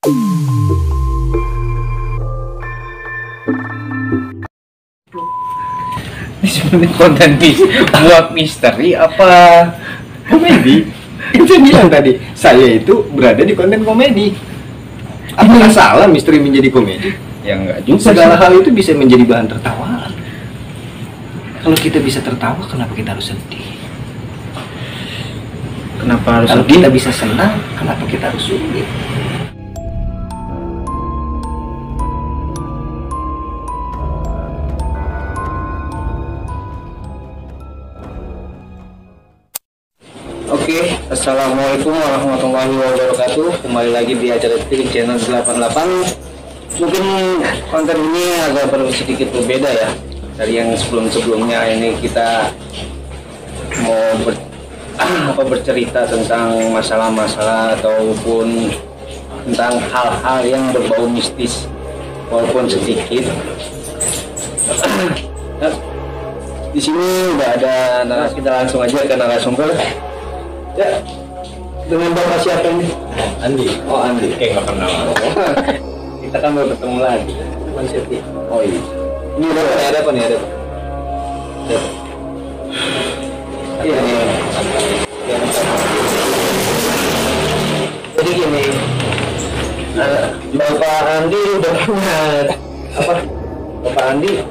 Ini sebenarnya konten buat misteri apa komedi? Itu bilang tadi, saya itu berada di konten komedi. Apakah salah misteri menjadi komedi? Ya enggak juga. Segala hal itu bisa menjadi bahan tertawaan. Kalau kita bisa tertawa, kenapa kita harus sedih? Kenapa harus Kalau sedih? kita bisa senang, kenapa kita harus sulit? Oke, assalamualaikum warahmatullahi wabarakatuh. Kembali lagi di acara TV channel 88. Mungkin konten ini agak sedikit berbeda ya dari yang sebelumnya. Ini kita mau bercerita tentang masalah-masalah ataupun tentang hal-hal yang berbau mistis, walaupun sedikit. Di sini udah ada narasumber, kita langsung aja ke narasumber. Ya, dengan bapak siapa ini? Andi. Oh, Andi. Kayak nggak kenal. Kita kan baru ketemu lagi. Teman Siti. Oh iya. Ini ada apa nih? Ada apa? Iya nih. Jadi gini, Bapak Andi udah punya apa? Bapak Andi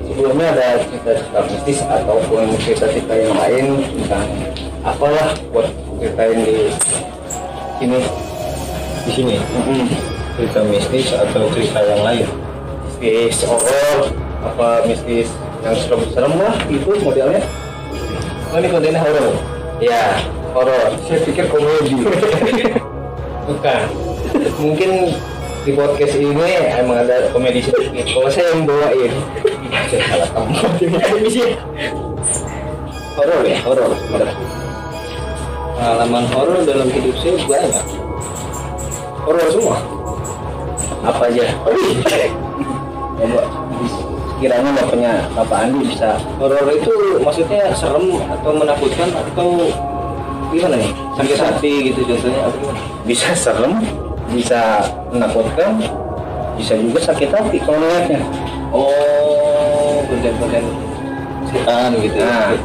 sebelumnya ada cerita-cerita mistis ataupun cerita-cerita yang lain tentang apalah buat ceritain di sini. Cerita mistis atau cerita yang lain? Mistis horor apa mistis yang serem-serem lah itu modelnya. Oh, ini kontennya horor. Ya, horor. Saya pikir komedi. Bukan. Mungkin di podcast ini emang ada komedi sedikit. Kalau saya yang bawain, saya salah tempat ini sih. Horor ya, horor sebenarnya. Pengalaman horor dalam hidup saya banyak. Horor semua. Apa aja? Coba. Kiranya bapaknya Bapak Andi bisa. Horor itu maksudnya serem atau menakutkan atau gimana nih? Sakit hati gitu contohnya apa gimana? Bisa serem, bisa menakutkan, bisa juga sakit hati kalau lihatnya. Oh, konten-konten Setan gitu. Nah,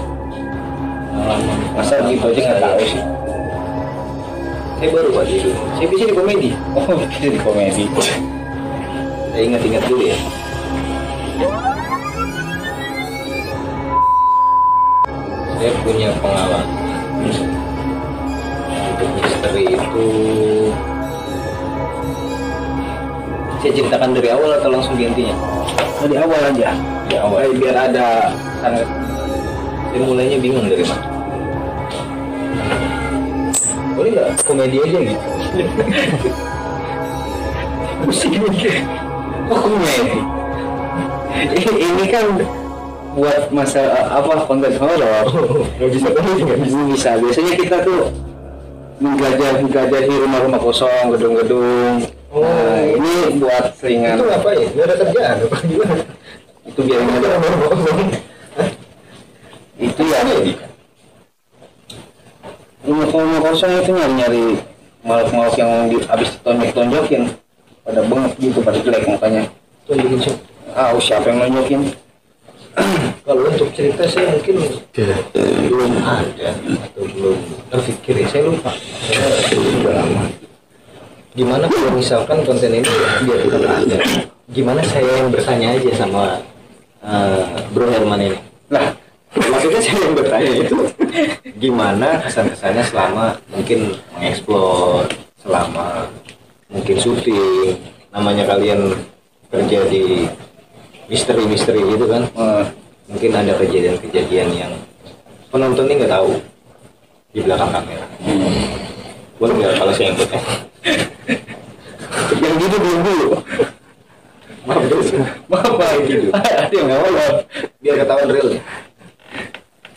masa gitu aja nggak tahu sih. Saya baru Pak itu. Saya bisa di komedi. Oh, bisa di komedi. Saya ingat-ingat dulu ya. Saya punya pengalaman. Untuk misteri itu Saya ceritakan dari awal atau langsung di intinya? Dari awal aja. di awal. Biar ada sangat. Saya mulainya bingung dari mana. Boleh nggak komedi aja gitu? Pusing mikir. Oh, komedi. Ini kan buat masa apa konten horor. Nggak bisa komedi, nggak bisa. Bisa. Biasanya kita tuh menjelajahi rumah-rumah kosong, gedung-gedung. Oh. Nah, ini buat seringan. Itu apa ya? Nggak ada kerjaan apa gimana? Itu biar ada. Itu ya. Rumah kosong itu nyari makhluk-makhluk yang habis ditonjok-tonjokin pada bengek gitu, pada jelek mukanya. Tunjukin sih. Siapa yang nonjokin? Kalau untuk cerita saya mungkin belum ada atau belum terpikir ya, saya lupa. Saya sudah lama. Gimana kalau misalkan konten ini biar kita ada? Gimana saya yang bertanya aja sama Bro Herman ini? Lah, Maksudnya saya yang bertanya itu gimana kesan-kesannya selama mungkin mengeksplor, selama mungkin syuting, namanya kalian kerja di misteri-misteri gitu kan, mungkin ada kejadian-kejadian yang penonton ini nggak tahu di belakang kamera. Boleh nggak kalau saya yang bertanya? yang gitu belum dulu. Maaf Pak, gitu. Ada yang nggak mau Biar ketahuan realnya.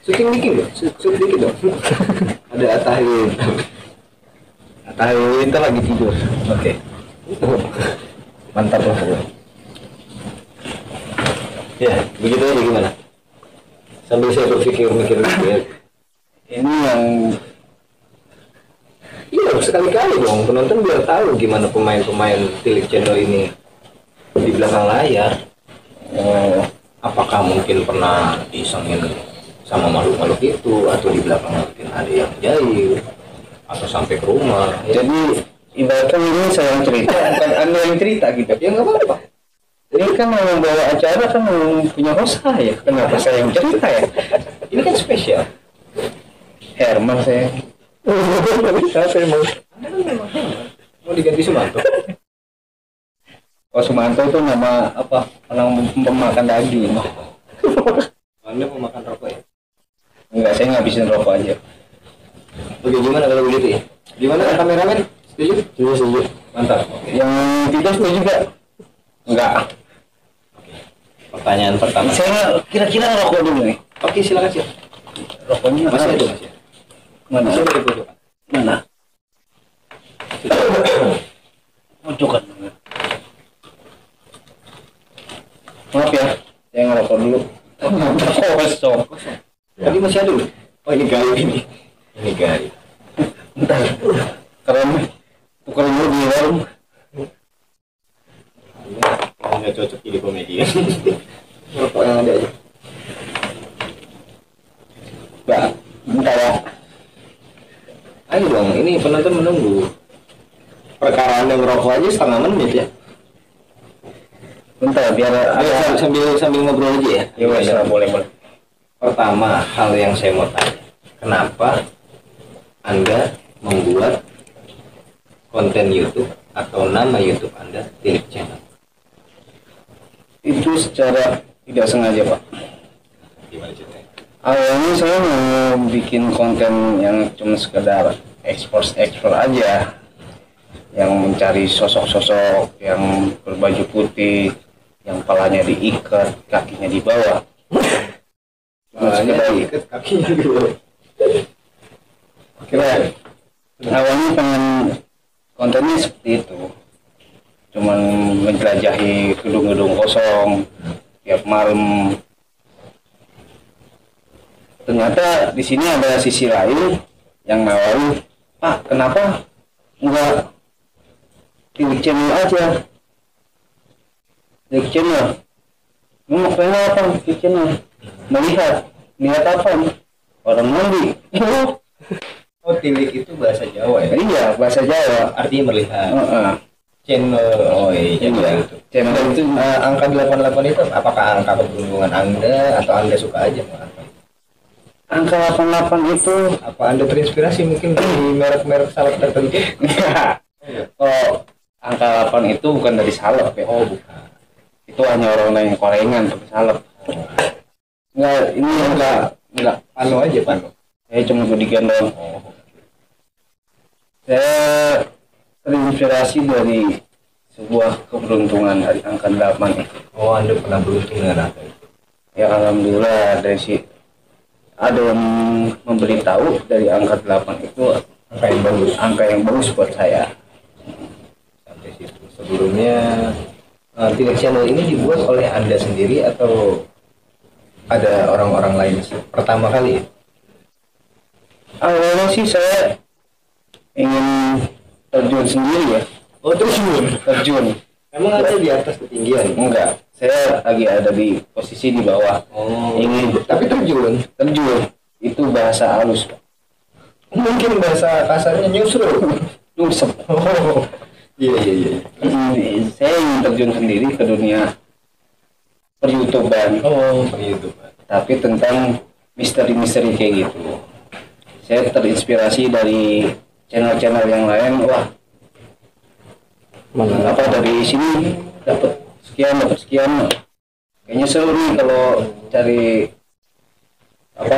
Syuting dikit dong, syuting dikit dong. ada Atahil. Atahil itu lagi tidur. Oke. Mantap lah. Ya, begitu aja gimana? Sambil saya berpikir-mikir ya. Ini yang Iya, sekali-kali tahu dong, penonton biar tahu gimana pemain-pemain Tilik Channel ini di belakang layar. Apakah mungkin pernah disengin sama makhluk-makhluk itu, atau di belakang mungkin ada yang jahil, atau sampai ke rumah. Jadi ibaratnya ini saya yang cerita, bukan Anda yang cerita gitu. Ya nggak apa-apa. Ini kan yang bawa acara kan yang punya host saya. Kenapa saya yang cerita ya? Ini kan spesial. Herman saya. Siapa emang? Anda kan memang Herman. Mau diganti Sumanto. Oh, Sumanto itu nama apa? Orang pemakan daging. Anda mau makan rokok ya? Enggak, saya ngabisin rokok aja. Oke, gimana kalau begitu ya? Gimana kameramen? Setuju? Setuju. Mantap. Yang tidak setuju juga? Enggak. Pertanyaan pertama. Saya kira-kira rokok dulu nih. Oke, silakan sih. Rokoknya Masih ada, masih. mana? Masih ada di pojokan. Mana? Pojokan. Maaf ya, saya ngerokok dulu. Kosong. Tadi masih ada loh. Oh, ini gaib ini. Ini gaib. Bentar. Keren. Tukar dulu di warung. Ini nggak cocok jadi komedian. Rokok yang ada aja. Mbak, bentar ya. Ayo dong, ini penonton menunggu. Perkara Anda ngerokok aja setengah menit ya. Bentar, biar Ayo, ada. sambil ngobrol aja ya. Ya wes, boleh. Pertama, hal yang saya mau tanya, kenapa Anda membuat konten YouTube atau nama YouTube Anda Tilik Channel? Itu secara tidak sengaja, Pak. Gimana ceritanya? Awalnya saya mau bikin konten yang cuma sekedar ekspor aja, yang mencari sosok-sosok yang berbaju putih, yang palanya diikat, kakinya di bawah. Soalnya diikat kakinya di bawah. Kira awalnya pengen kontennya seperti itu, cuman menjelajahi gedung-gedung kosong tiap malam. Ternyata di sini ada sisi lain yang nawarin, Pak, kenapa enggak Tilik Channel aja? Tilik Channel, mau pengen apa? Tilik Channel, melihat apa? Orang mandi. Oh, tilik itu bahasa Jawa ya? Iya, bahasa Jawa. Artinya melihat. Heeh. Channel, oh iya, Iya. itu. Channel itu Angka 88 itu apakah angka keberuntungan Anda atau Anda suka aja dengan angka? angka 88 itu. Apa Anda terinspirasi mungkin dari merek-merek salep tertentu? Oh, angka 8 itu bukan dari salep ya. Oh, bukan. Itu hanya orang-orang yang korengan pakai salep. Enggak, ini enggak. Pano aja, Pano. Saya cuma gudikan doang. Oh. Saya terinspirasi dari sebuah keberuntungan dari angka 8 itu. Oh, Anda pernah beruntung dengan angka itu? Ya alhamdulillah ada yang memberitahu dari angka 8 itu Angka yang bagus. angka yang bagus buat saya. Sampai situ. Sebelumnya, Tilik Channel ini dibuat oleh Anda sendiri atau ada orang-orang lain pertama kali ya? Awalnya sih saya ingin terjun sendiri ya. Oh, terjun. Emang ada di atas ketinggian? Enggak, saya lagi ada di posisi di bawah. Oh, Ingin tapi terjun. itu bahasa halus, Pak. Mungkin bahasa kasarnya nyusrul. Nyungsep. Oh, iya. Saya ingin terjun sendiri ke dunia per-YouTubean, Oh, begitu, Pak. tapi tentang misteri-misteri kayak gitu. Saya terinspirasi dari channel-channel yang lain. Wah, apa dari sini dapat sekian. Kayaknya seru nih kalau cari apa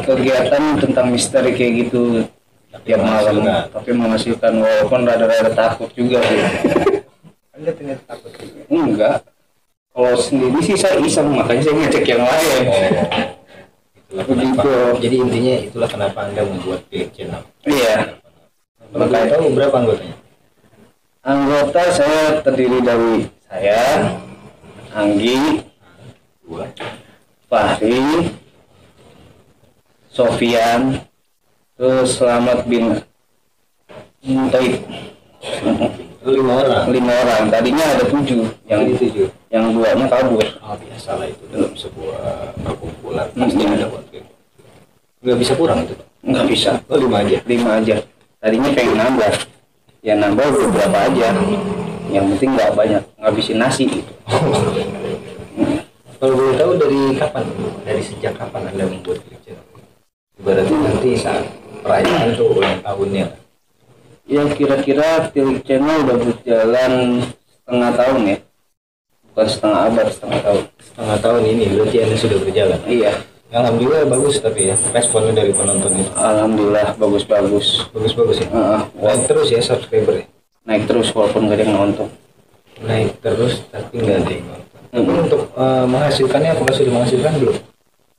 kegiatan tentang misteri kayak gitu tiap malam, tapi menghasilkan, walaupun rada-rada takut juga sih. Anda ternyata takut juga. Enggak, kalau sendiri sih saya iseng, makanya saya ngecek yang lain. Begitu. Jadi intinya itulah kenapa Anda membuat Tilik Channel. Iya. Kalau boleh tahu berapa anggotanya? Anggota saya terdiri dari saya, Anggi, Dua. Fahri, Sofian, terus Selamat bin Taib. 5 orang. Tadinya ada 7, yang 2-nya kabur. Biasalah itu dalam sebuah perkumpulan pasti ada konflik. Nggak bisa kurang itu, Pak? Nggak bisa. 5 aja. Tadinya pengen nambah. Ya nambah beberapa aja. Yang penting nggak banyak ngabisin nasi gitu. Kalau boleh tahu dari sejak kapan Anda membuat YouTube channel? Ibaratnya nanti saat perayaan tuh ulang tahunnya. Ya kira-kira Tilik Channel udah berjalan setengah tahun ya, bukan setengah abad, setengah tahun. Setengah tahun ini berarti Anda sudah berjalan. Iya. Alhamdulillah bagus, tapi ya responnya dari penonton itu. Alhamdulillah bagus ya. Naik terus ya subscriber ya. Naik terus walaupun gak ada yang nonton. Naik terus tapi nggak ada yang nonton. Tapi untuk menghasilkannya apakah sudah menghasilkan belum?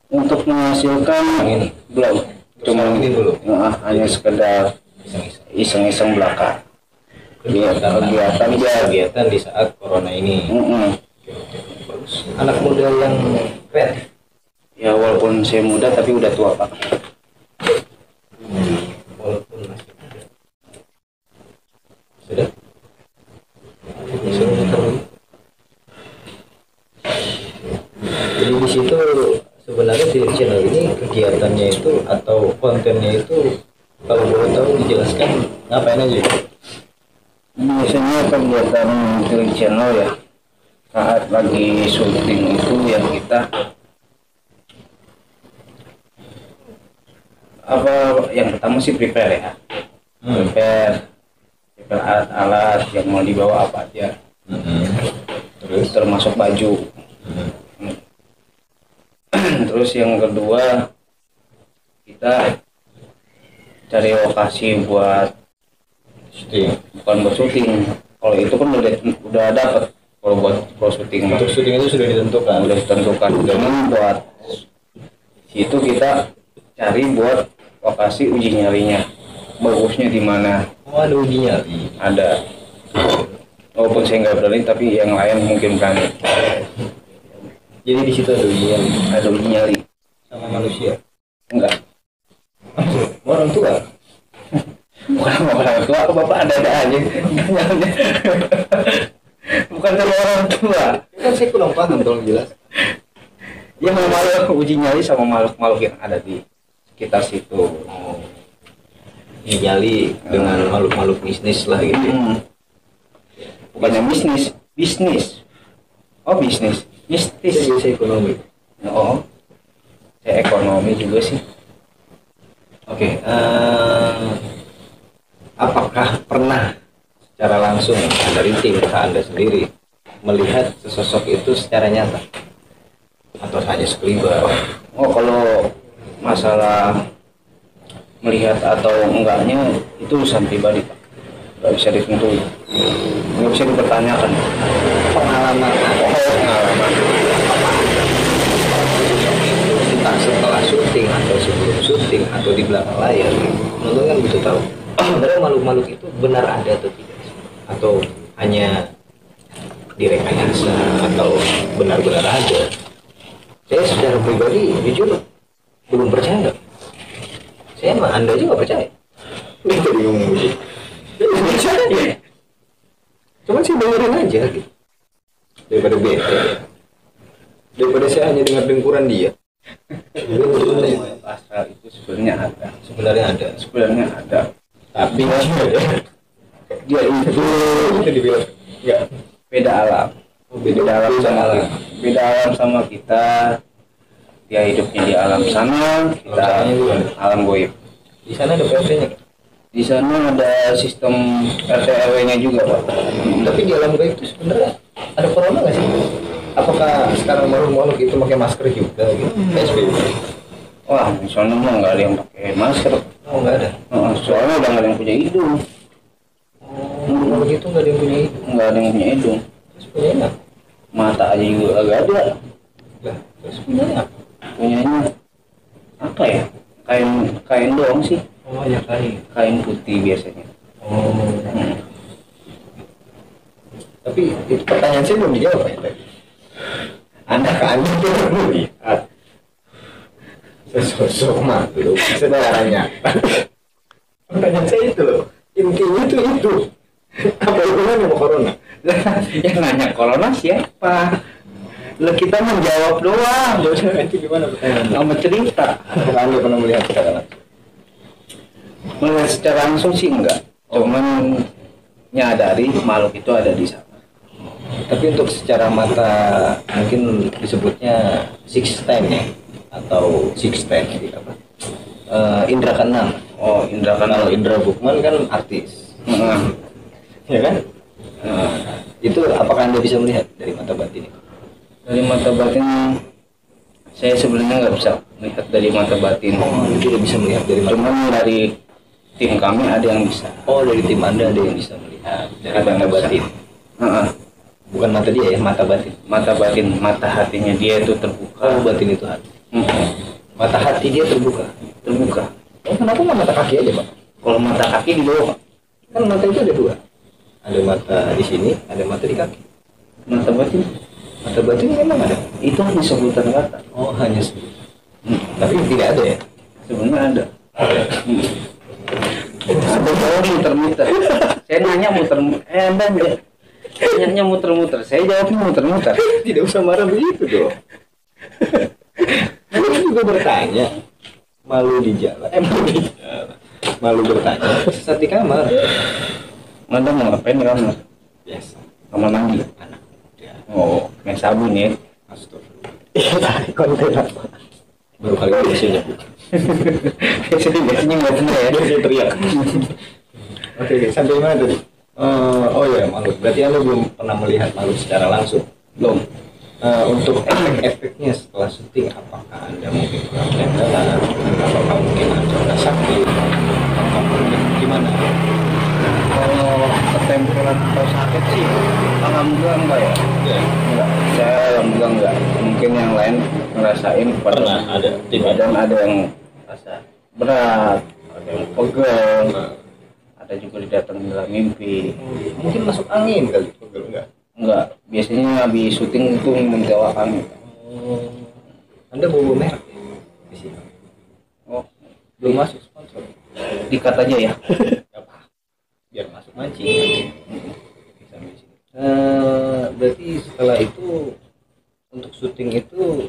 Untuk menghasilkan ini belum. Cuma ini dulu. Hanya sekedar iseng-iseng belaka. Kegiatan di saat corona ini. Oke, bagus. Anak muda yang kreatif. Ya walaupun saya muda tapi udah tua Pak. Walaupun masih muda. Sudah? Jadi di situ sebenarnya di channel ini kegiatannya itu atau kontennya itu kalau boleh tahu dijelaskan ngapain aja? Biasanya kegiatan Tilik Channel ya saat lagi syuting itu yang kita yang pertama sih prepare ya. Prepare alat-alat yang mau dibawa apa aja. Terus termasuk baju. Terus yang kedua kita cari lokasi buat Syuting. bukan buat syuting. Kalau itu kan udah dapet. Kalau syuting Untuk syuting itu sudah ditentukan. udah ditentukan. Dan buat situ kita cari buat lokasi uji nyalinya. Bagusnya di mana? Oh, ada uji nyali. Ada. Walaupun saya nggak berani, tapi yang lain mungkin berani. Jadi di situ ada uji nyali. Ada uji nyali. Sama manusia. Enggak. Orang tua. Bukan orang tua, bapak ada aja. Bukan sama orang tua. Kan saya kurang paham, tolong jelas. Ya makhluk uji nyali sama makhluk-makhluk yang ada di sekitar situ. Uji nyali dengan makhluk-makhluk bisnis lah gitu. Bukannya bisnis. Oh bisnis. Mistis. Saya ekonomi. Oh. Saya ekonomi juga sih. Oke, apakah pernah secara langsung dari tim Anda sendiri melihat sesosok itu secara nyata atau hanya sekelibat? Oh kalau masalah melihat atau enggaknya itu urusan pribadi Pak, nggak bisa ditentuin, nggak bisa dipertanyakan. Pengalaman entah setelah syuting atau sebelum syuting atau di belakang layar, penonton kan butuh tahu sebenarnya makhluk-makhluk itu benar ada atau tidak, atau hanya direkayasa atau benar-benar ada. Saya secara pribadi jujur belum percaya. Saya mah Anda juga nggak percaya. Ini tadi ngomong begitu. Belum percaya. Cuman sih dengerin aja gitu. Daripada bete. Daripada saya hanya dengar dengkuran dia. Astral itu sebenarnya ada. Sebenarnya ada. Tapi Dia itu dibilang enggak beda alam. Beda alam sama kita. Dia hidupnya di alam sana, kita alam goib. Di sana ada PRT-nya. Di sana ada sistem RT RW-nya juga Pak. Tapi di alam goib itu sebenarnya ada corona nggak sih? Apakah sekarang makhluk itu pakai masker juga gitu? PSBB. Wah, di sana mah nggak ada yang pakai masker. Oh, nggak ada. Soalnya udah nggak ada yang punya hidung. Kalau gitu nggak ada yang punya hidung. Nggak ada yang punya hidung. Terus punya apa? Mata aja juga nggak ada. Lah, terus punya apa? Punyanya apa ya? Kain doang sih. Oh, ya kain. Kain putih biasanya. Oh. Tapi itu pertanyaan saya belum dijawab ya tadi. Anda itu melihat sesosok makhluk secara nyata. Pertanyaan saya itu loh. Itu Intinya tuh itu. Apa hubungannya sama corona? Yang nanya corona siapa? Lah kita menjawab doang. Itu gimana pertanyaannya? Sama cerita. Apakah Anda pernah melihat secara langsung? Melihat secara langsung sih enggak. Cuman nyadari makhluk itu ada di sana. Tapi untuk secara mata mungkin disebutnya sixth sense ya, atau sixth sense gitu apa? Indra keenam. Oh, indra kan. Kalau Indra Bukman kan artis, ya kan? Itu apakah Anda bisa melihat dari mata batin itu? Dari mata batin saya sebenarnya nggak bisa melihat dari mata batin. Oh, Anda tidak bisa melihat dari mata. Cuman dari tim kami ada yang bisa. Oh, dari tim Anda ada yang bisa melihat dari Ada mata yang bisa. batin. Heeh. Bukan mata dia ya, mata batin. Mata batin, mata hatinya dia itu terbuka. Oh, batin itu hati. Mata hati dia terbuka. Terbuka. Oh, kenapa nggak mata kaki aja, Pak? Kalau mata kaki di bawah. Kan mata itu ada dua. Ada mata di sini, ada mata di kaki. Mata batin Mata batin memang ada. itu hanya sebutan kata. Oh, hanya sebut. Tapi tidak ada ya? Sebenarnya ada. Ada jawab muter-muter. Saya nanya muter-muter. Anda nanya muter-muter. Saya jawabnya muter-muter. Tidak usah marah begitu dong. Saya juga bertanya. Malu di jalan. Malu bertanya. Sesat di kamar. Anda mau ngapain di kamar? Biasa. Kamar mandi. Anak. Ya. Oh, main sabun ya. Astagfirullah. Konten apa? Baru kali ini saya nyebut. Biasanya nggak benar ya. Biasanya teriak. Oke, sampai mana tadi? Oh ya, makhluk. Berarti Anda belum pernah melihat makhluk secara langsung. Belum. Untuk efek-efeknya setelah syuting, apakah Anda mungkin kurang mental, apakah mungkin Anda pernah sakit, apakah mungkin gimana? Kalau ketempelan atau sakit sih, alhamdulillah enggak ya. Ya, Enggak. Saya alhamdulillah enggak. Mungkin yang lain ngerasain pernah ada di badan ada yang rasa berat, ada yang pegel, ada juga didatang dalam mimpi. mungkin masuk angin kali, pegel enggak? Enggak, biasanya habis syuting itu menjawab kami. Anda bawa merek di sini. Oh, Belum masuk sponsor. dikat aja ya. Gak apa, biar masuk mancing. Sampai di sini. Berarti setelah itu untuk syuting itu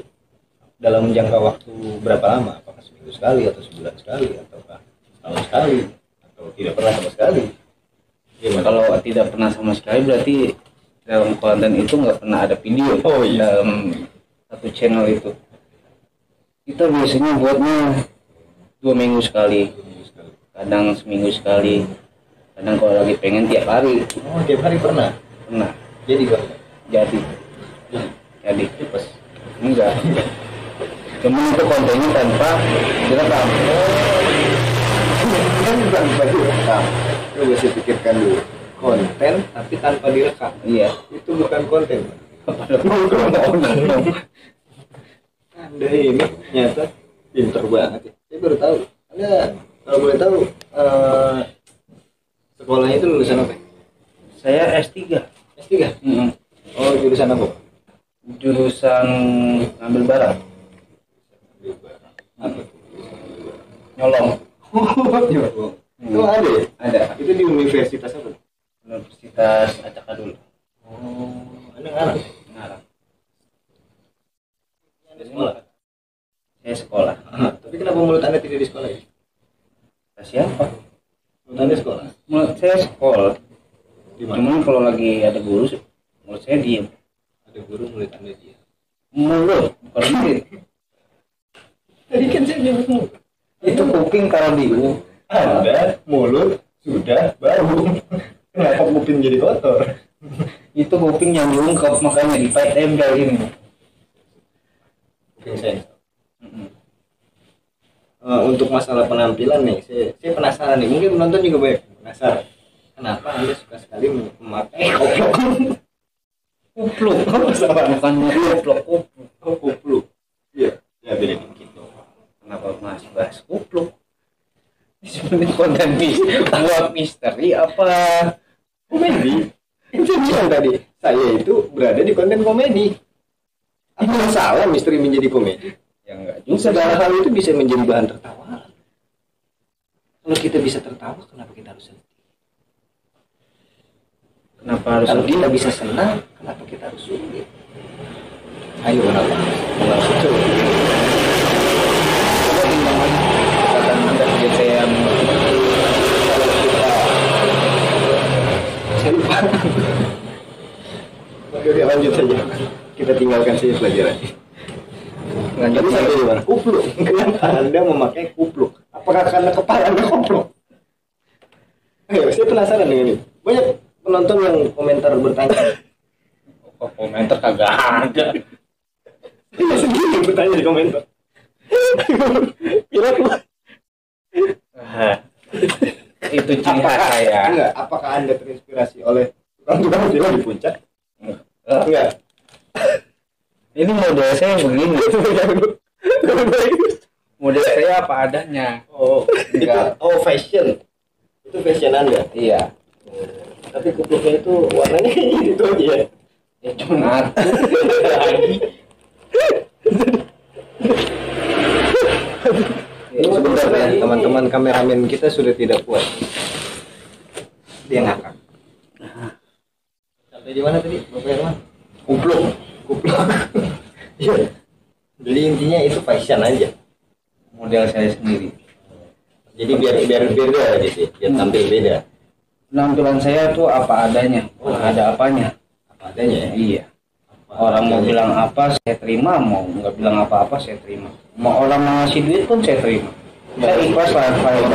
dalam jangka waktu berapa lama? Apakah seminggu sekali atau sebulan sekali ataukah setahun sekali atau tidak pernah sama sekali? Gimana? Kalau tidak pernah sama sekali berarti dalam konten itu nggak pernah ada video. Oh, iya. Dalam satu channel itu kita biasanya buatnya 2 minggu sekali, Seminggu sekali. kadang seminggu sekali, kadang kalau lagi pengen tiap hari. Oh, tiap hari pernah. Pernah Jadi bang. jadi Tipes. enggak, cuma itu kontennya tanpa direkam. Kan bukan baju rekam. Coba saya pikirkan dulu. Konten tapi tanpa direkam. Iya. Itu bukan konten. Anda ini ternyata pinter banget ya. Saya baru tahu. Anda kalau boleh tahu sekolahnya itu lulusan apa? Saya S3. S3. Oh, jurusan apa? Jurusan ngambil barang, Apa? nyolong. Itu ada ya? Ada. Itu di universitas apa? Universitas Acak Adul. Oh, Anda ngarang. Ngarang. Anda sekolah. Saya sekolah. Tapi kenapa mulut Anda tidak di sekolah ya? Siapa? Mulut Anda sekolah. Mulut saya sekolah. Di mana? Cuman kalau lagi ada guru, mulut saya diem. Ada guru mulut Anda dia. Mulut, bukan mulut. Tadi kan saya nyebut mulut. Itu kuping taruh di Anda mulut sudah bau. Kenapa kuping jadi kotor? Itu kuping yang lengkap makanya ditempel ini. Kuping saya. Untuk masalah penampilan nih, saya penasaran nih. Mungkin penonton juga banyak penasaran. Kenapa Anda suka sekali memakai koplok? Kupluk, bukan kupluk, kupluk. Oh, kupluk. Iya, ya beda dikit dong. Kenapa mas bahas kupluk? Sebenarnya konten buat misteri apa? Komedi. Itu bilang tadi, saya itu berada di konten komedi. Apa masalah misteri menjadi komedi? Ya enggak juga. Segala hal itu bisa menjadi bahan tertawaan. Kalau kita bisa tertawa, kenapa kita harus sedih? Kenapa harus Kalau kita bisa senang, kenapa kita harus sulit? Ayo kenapa? Kenapa itu? coba timbang lagi katakan Anda kerja yang kalau kita Saya lupa. Oke, lanjut saja. Kita tinggalkan saja pelajaran. lanjut Tadi sampai di mana? Kupluk. Kenapa Anda memakai kupluk? Apakah karena kepala Anda kupluk? Ayo, saya penasaran dengan ini. Banyak penonton yang komentar bertanya. kok komentar kagak ada. Saya sendiri bertanya di komentar. Pilot lu. Itu ciri khas saya. Enggak, apakah Anda terinspirasi oleh tukang film di puncak? Enggak. Ini model saya begini. Model saya apa adanya. Oh, itu Enggak. fashion. Itu fashion Anda. Iya. Tapi kupluknya itu warnanya itu aja ya. Ya cuma lagi. Sebentar ya, teman-teman kameramen kita sudah tidak kuat. Dia ngakak. Sampai di mana tadi, Bapak Herman? Kupluk. Kupluk. Iya. Jadi intinya itu fashion aja. Model saya sendiri. Jadi biar beda gitu, biar tampil beda. Penampilan saya tuh apa adanya. Ada apanya. Apa adanya ya. Iya. Orang mau bilang apa saya terima, mau nggak bilang apa-apa saya terima. Mau orang mau ngasih duit pun saya terima. Saya ikhlas lah apa yang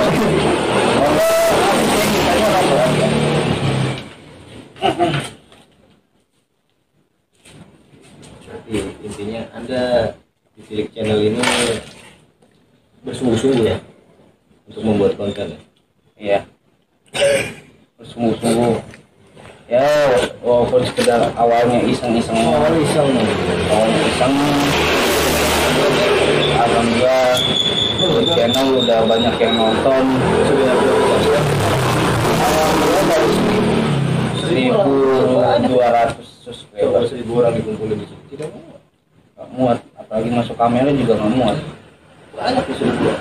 Berarti intinya Anda di Tilik Channel ini bersungguh-sungguh ya untuk membuat konten ya. Iya. Bersungguh-sungguh. Ya, walaupun sekedar awalnya iseng-iseng. Awalnya iseng. Alhamdulillah channel udah banyak yang nonton. Sudah Alhamdulillah dari 1.200 subscriber. 1.000 orang dikumpulin di sini. Tidak muat. Nggak muat, apalagi masuk kamera juga nggak muat. Banyak di sini dua.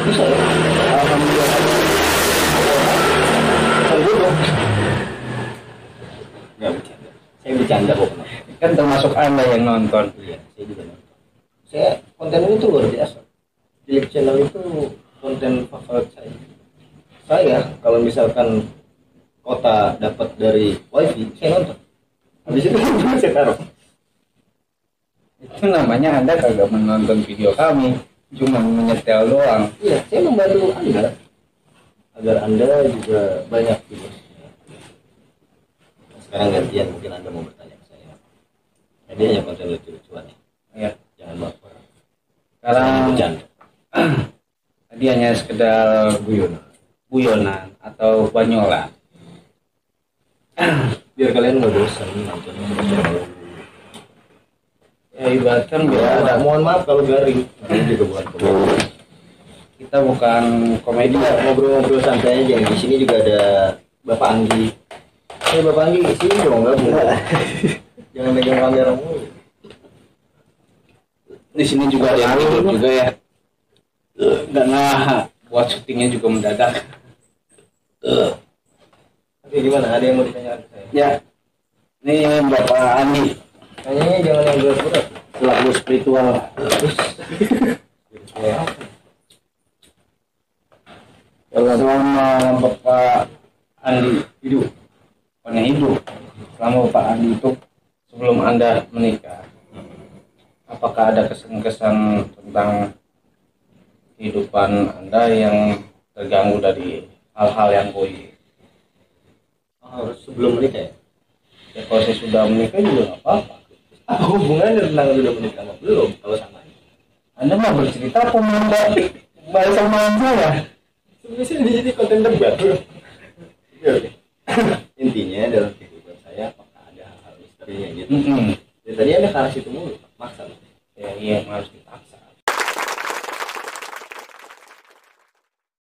Bisa ya? Alhamdulillah. Nggak bercanda. Saya bercanda kok. Kan termasuk Anda yang nonton. Iya, saya juga nonton. Saya konten ini tuh luar biasa. Tilik Channel itu konten favorit saya. Saya kalau misalkan kota dapat dari wifi, saya nonton. Habis itu saya taruh. Itu namanya Anda kagak menonton video kami, cuma menyetel doang. Iya, saya membantu Anda agar Anda juga banyak video. Sekarang gantian, mungkin Anda mau bertanya ke saya. Hadiahnya konten lucu-lucuan ya. Ya, Jangan baper. sekarang Bercanda. tadi hanya sekedar guyonan atau banyolan. Biar kalian nggak bosan nontonnya channel. Ya ibaratkan biar ada. Mohon maaf kalau garing. Ini juga bukan komedi. Kita bukan komedi. Kita ngobrol-ngobrol santai aja. Di sini juga ada Bapak Anggi. Bapak Anggi sini dong, nggak Jangan megang kamera mulu. Di sini juga ada yang ikut juga ya. Karena buat syutingnya juga mendadak. Oke, gimana? Ada yang mau ditanyakan ke saya? Ya, ini Bapak Andi, Tanyanya jangan yang berat-berat. selaku spiritual. Kalau selama Bapak Andi hidup, pokoknya hidup, selama Bapak Andi itu sebelum Anda menikah, apakah ada kesan-kesan tentang kehidupan Anda yang terganggu dari hal-hal yang goib? Harus sebelum menikah ya? Ya kalau saya sudah menikah juga nggak apa-apa. Apa hubungannya tentang sudah menikah sama belum? Kalau sama Anda mah bercerita apa bahasa sama saya? sebenarnya ini jadi konten debat. Oke.